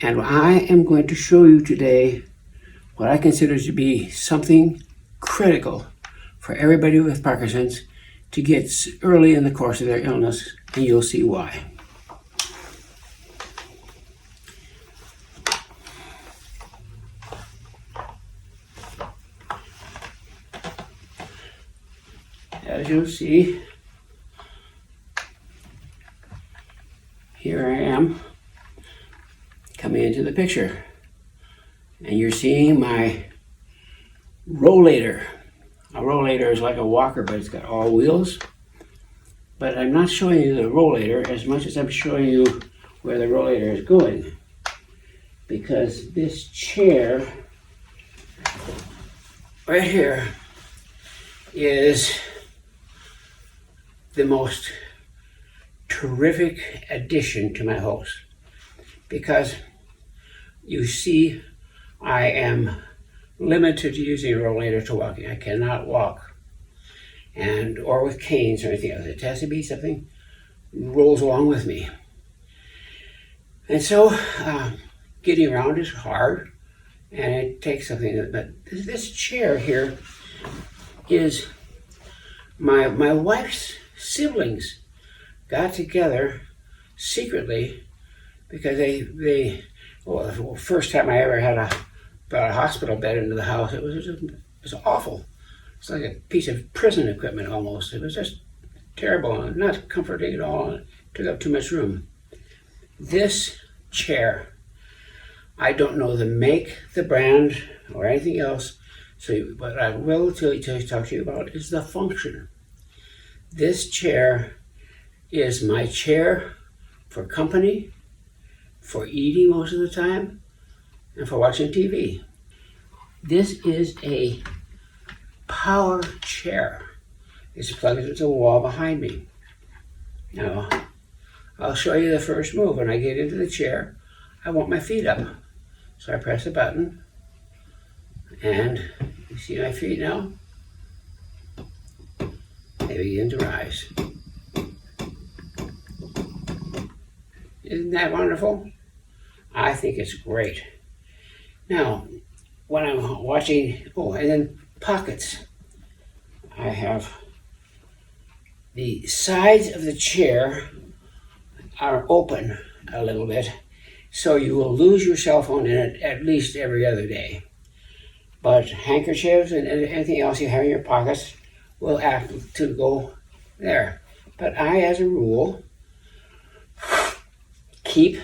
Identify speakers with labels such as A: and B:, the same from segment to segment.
A: And I am going to show you today what I consider to be something critical for everybody with Parkinson's to get early in the course of their illness, and you'll see why. As you'll see, here I am coming into the picture, and you're seeing my rollator. A rollator is like a walker, but it's got all wheels. But I'm not showing you the rollator as much as I'm showing you where the rollator is going, because this chair right here is the most terrific addition to my house, because you see I am limited to using a rollator to walking. I cannot walk, or with canes or anything else. It has to be something that rolls along with me. And so getting around is hard, and it takes something. But this chair here is my wife's siblings got together secretly because the first time I ever had brought a hospital bed into the house, it was awful. It's like a piece of prison equipment almost. It was just terrible and not comforting at all. It took up too much room. This chair, I don't know the make, the brand, or anything else. So what I will talk to you about is the function. This chair is my chair for company, for eating most of the time, and for watching TV. This is a power chair. It's plugged into the wall behind me. Now, I'll show you the first move. When I get into the chair, I want my feet up. So I press a button, and you see my feet now? They begin to rise. Isn't that wonderful? I think it's great. Now, when I'm watching, and then pockets. I have the sides of the chair are open a little bit, so you will lose your cell phone in it at least every other day. But handkerchiefs and anything else you have in your pockets will act to go there. But I, as a rule, keep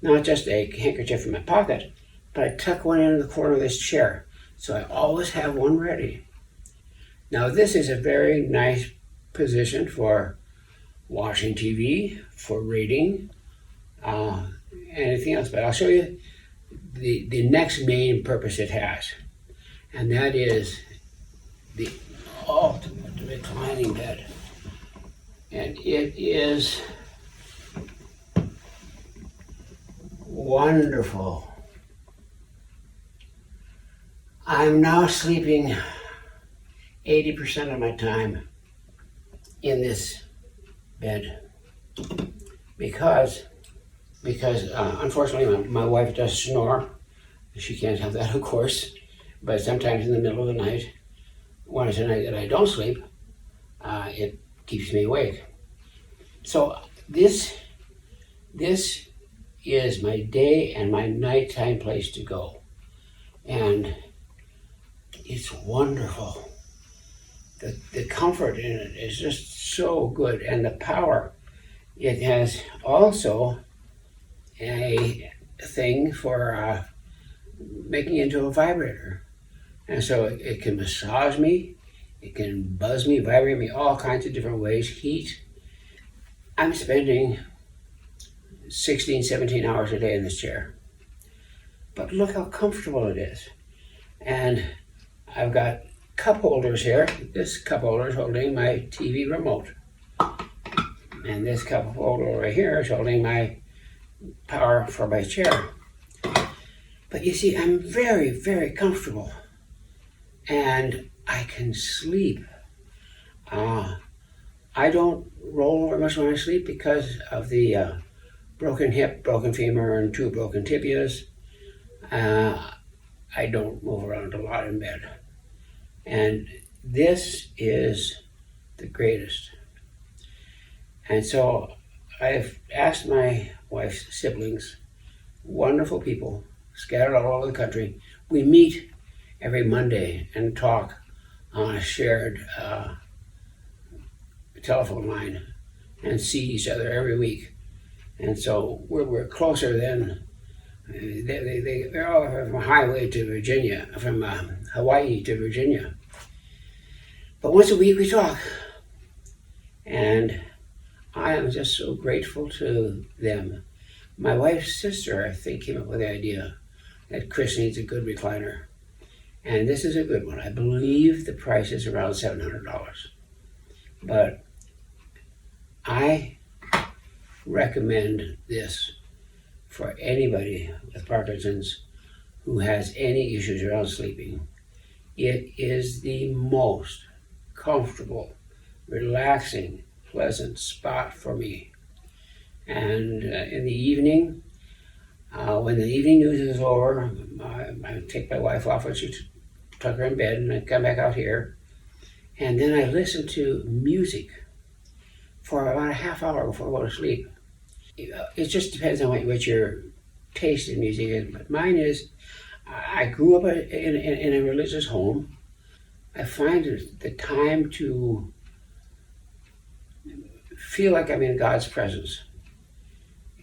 A: not just a handkerchief in my pocket, but I tuck one into the corner of this chair, so I always have one ready. Now this is a very nice position for watching TV, for reading, anything else. But I'll show you the next main purpose it has, and that is the ultimate reclining bed. And it is wonderful. I'm now sleeping 80% of my time in this bed because unfortunately my wife does snore. She can't have that, of course, but sometimes in the middle of the night, when it's a night that I don't sleep, it keeps me awake. So this is my day and my nighttime place to go, and it's wonderful. The comfort in it is just so good, and the power. It has also a thing for making into a vibrator, and so it can massage me, it can buzz me, vibrate me, all kinds of different ways. Heat. I'm spending 16, 17 hours a day in this chair, but look how comfortable it is. And I've got cup holders here. This cup holder is holding my TV remote, and this cup holder right here is holding my power for my chair. But you see, I'm very, very comfortable, and I can sleep. I don't roll over much when I sleep because of the broken hip, broken femur, and 2 broken tibias. I don't move around a lot in bed. And this is the greatest. And so I've asked my wife's siblings, wonderful people, scattered all over the country. We meet every Monday and talk on a shared telephone line and see each other every week. And so we're closer than, they're all from Highway to Virginia, from Hawaii to Virginia. But once a week we talk. And I am just so grateful to them. My wife's sister, I think, came up with the idea that Chris needs a good recliner. And this is a good one. I believe the price is around $700. But I recommend this for anybody with Parkinson's who has any issues around sleeping. It is the most comfortable, relaxing, pleasant spot for me. And in the evening, when the evening news is over, I take my wife off and she tuck her in bed, and I come back out here, and then I listen to music for about a half hour before I go to sleep. It just depends on what your taste in music is. But mine is, I grew up in a religious home. I find the time to feel like I'm in God's presence,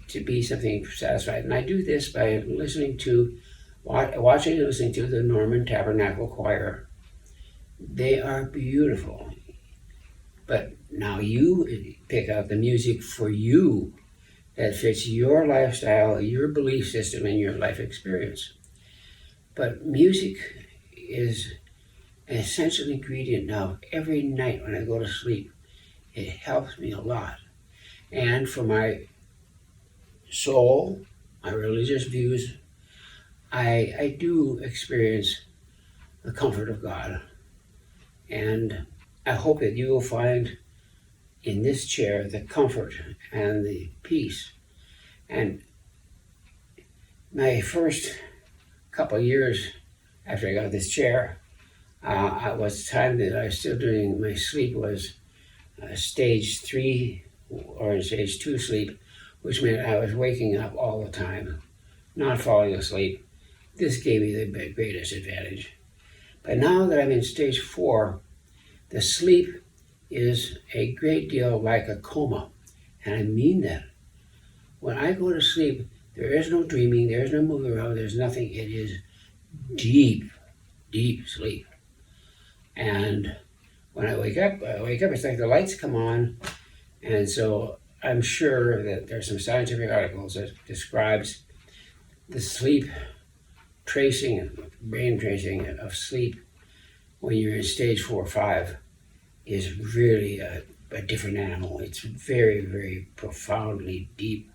A: to be something satisfied. And I do this by watching and listening to the Norman Tabernacle Choir. They are beautiful. But now you pick out the music for you that fits your lifestyle, your belief system, and your life experience. But music is an essential ingredient now. Every night when I go to sleep, it helps me a lot. And for my soul, my religious views, I do experience the comfort of God. And I hope that you will find in this chair the comfort and the peace. And my first couple of years after I got this chair, it was the time that I was still doing, my sleep was stage 3 or stage 2 sleep, which meant I was waking up all the time, not falling asleep. This gave me the greatest advantage. But now that I'm in stage 4, the sleep is a great deal like a coma. And I mean that. When I go to sleep, there is no dreaming, there is no moving around, there's nothing. It is deep, deep sleep. And when I wake up, it's like the lights come on. And so I'm sure that there's some scientific articles that describes the sleep tracing, brain tracing of sleep when you're in stage 4 or 5 is really a different animal. It's very, very profoundly deep.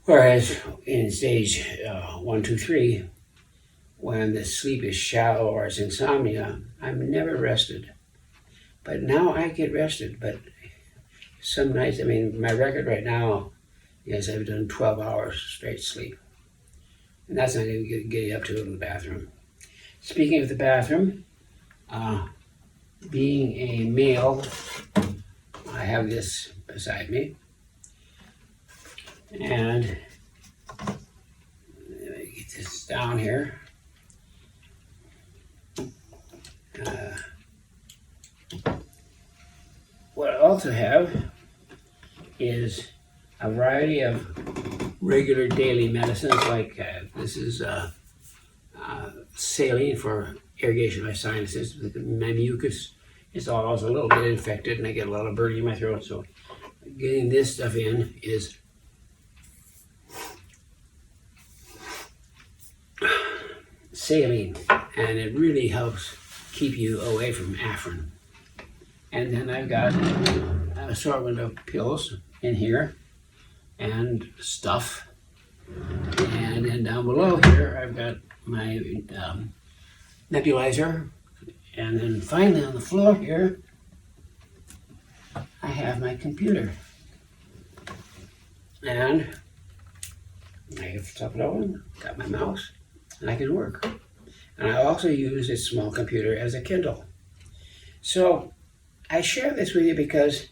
A: Whereas in stage 1, 2, 3, when the sleep is shallow or it's insomnia, I'm never rested. But now I get rested. But some nights, I mean, my record right now is I've done 12 hours straight sleep. And that's not even getting up to the bathroom. Speaking of the bathroom, being a male, I have this beside me. And let me get this down here. What I also have is a variety of regular daily medicines, like this is saline for irrigation of my sinuses. My mucus is always a little bit infected and I get a lot of burning in my throat, so getting this stuff in is saline, and it really helps keep you away from Afrin. And then I've got an assortment of pills in here and stuff. And then down below here, I've got my nebulizer. And then finally on the floor here, I have my computer. And I can flip it open, got my mouse, and I can work. And I also use this small computer as a Kindle. So I share this with you because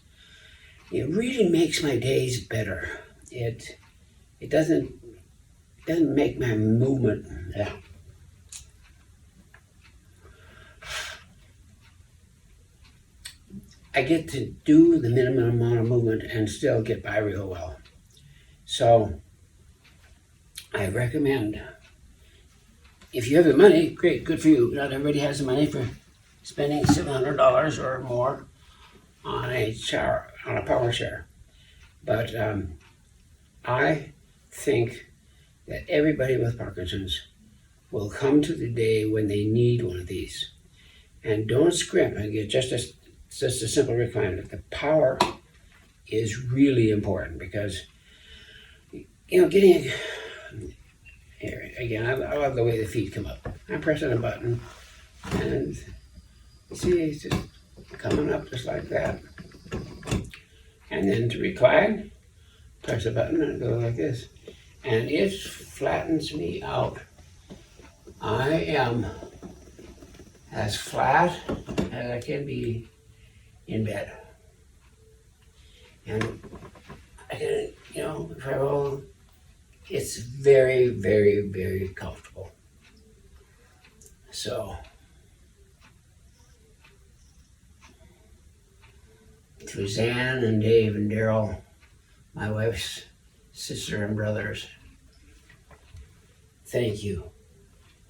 A: it really makes my days better. It doesn't make my movement. Yeah. I get to do the minimum amount of movement and still get by real well. So I recommend, if you have the money, great, good for you. Not everybody has the money for spending $700 or more on a power chair. But I think that everybody with Parkinson's will come to the day when they need one of these. And don't scrimp and get just a simple recliner. The power is really important because, getting here again, I love the way the feet come up. I'm pressing a button and see, it's just coming up just like that. And then to recline, press a button and go like this. And it flattens me out. I am as flat as I can be in bed. And I can, if I roll, it's very, very, very comfortable. So, to Zan and Dave and Daryl, my wife's sister and brothers, thank you.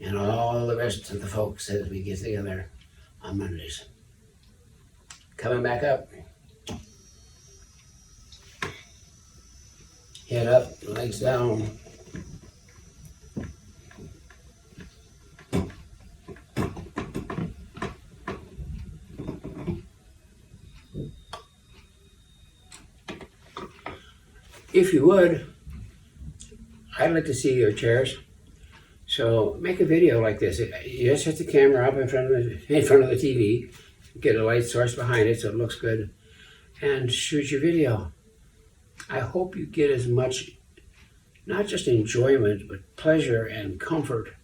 A: And all the rest of the folks as we get together on Mondays. Coming back up. Head up, legs down. If you would, I'd like to see your chairs. So make a video like this. You just set the camera up in front of the TV, get a light source behind it so it looks good, and shoot your video. I hope you get as much, not just enjoyment, but pleasure and comfort.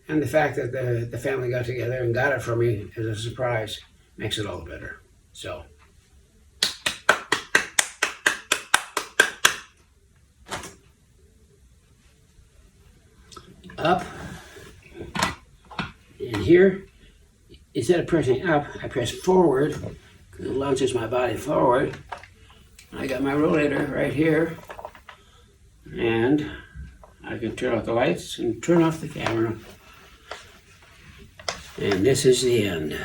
A: And the fact that the family got together and got it for me as a surprise makes it all the better. So. Up, and here, instead of pressing up, I press forward. It launches my body forward. I got my rollator right here, and I can turn off the lights and turn off the camera. And this is the end.